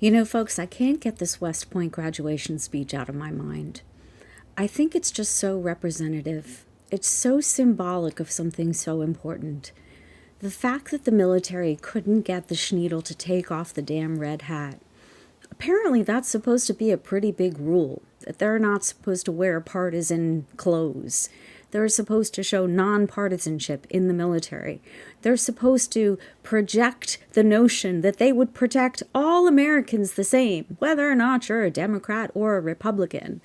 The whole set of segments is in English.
You know, folks, I can't get this West Point graduation speech out of my mind. I think it's just so representative. It's so symbolic of something so important. The fact that the military couldn't get the Schneedel to take off the damn red hat. Apparently, that's supposed to be a pretty big rule, that they're not supposed to wear partisan clothes. They're supposed to show nonpartisanship in the military. They're supposed to project the notion that they would protect all Americans the same, whether or not you're a Democrat or a Republican.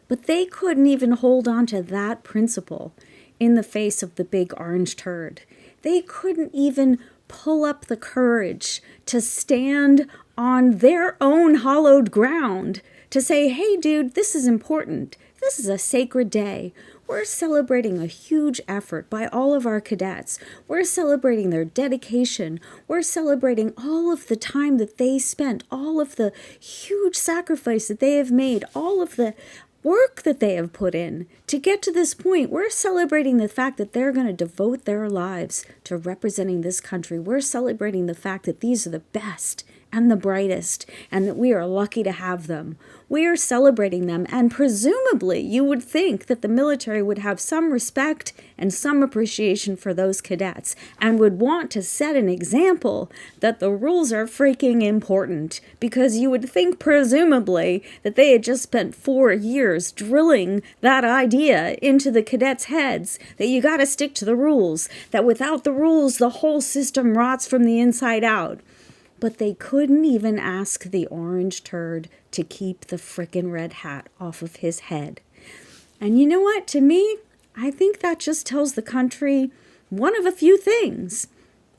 But they couldn't even hold on to that principle in the face of the big orange turd. They couldn't even pull up the courage to stand on their own hallowed ground to say, hey, dude, this is important. This is a sacred day. We're celebrating a huge effort by all of our cadets. We're celebrating their dedication. We're celebrating all of the time that they spent, all of the huge sacrifice that they have made, all of the work that they have put in to get to this point. We're celebrating the fact that they're going to devote their lives to representing this country. We're celebrating the fact that these are the best and the brightest, and that we are lucky to have them. We are celebrating them, and presumably you would think that the military would have some respect and some appreciation for those cadets, and would want to set an example that the rules are freaking important, because you would think presumably that they had just spent 4 years drilling that idea into the cadets' heads, that you gotta stick to the rules, that without the rules the whole system rots from the inside out. But they couldn't even ask the orange turd to keep the frickin' red hat off of his head. And you know what? To me, I think that just tells the country one of a few things.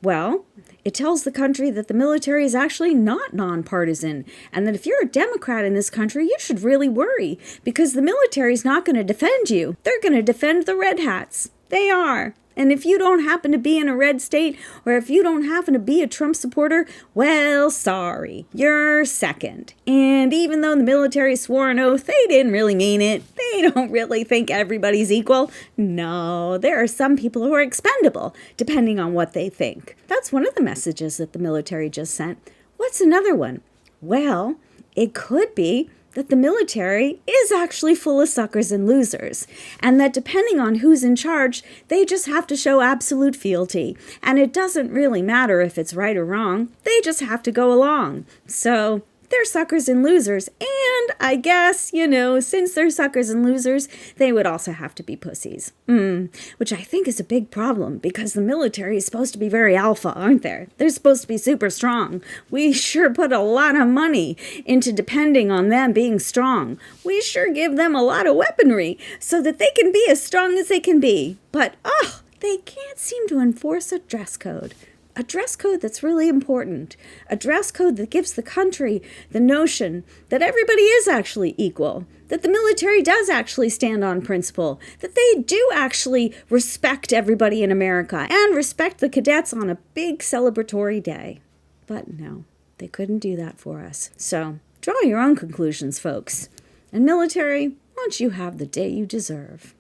Well, it tells the country that the military is actually not nonpartisan, and that if you're a Democrat in this country, you should really worry, because the military is not going to defend you. They're going to defend the red hats. They are. And if you don't happen to be in a red state, or if you don't happen to be a Trump supporter, well, sorry, you're second. And even though the military swore an oath, they didn't really mean it. They don't really think everybody's equal. No, there are some people who are expendable, depending on what they think. That's one of the messages that the military just sent. What's another one? Well, it could be that the military is actually full of suckers and losers, and that depending on who's in charge, they just have to show absolute fealty, and it doesn't really matter if it's right or wrong, they just have to go along. So they're suckers and losers, and I guess, since they're suckers and losers, they would also have to be pussies. Which I think is a big problem, because the military is supposed to be very alpha, aren't they? They're supposed to be super strong. We sure put a lot of money into depending on them being strong. We sure give them a lot of weaponry so that they can be as strong as they can be. But, they can't seem to enforce a dress code. A dress code that's really important. A dress code that gives the country the notion that everybody is actually equal, that the military does actually stand on principle, that they do actually respect everybody in America and respect the cadets on a big celebratory day. But no, they couldn't do that for us. So draw your own conclusions, folks. And military, why don't you have the day you deserve?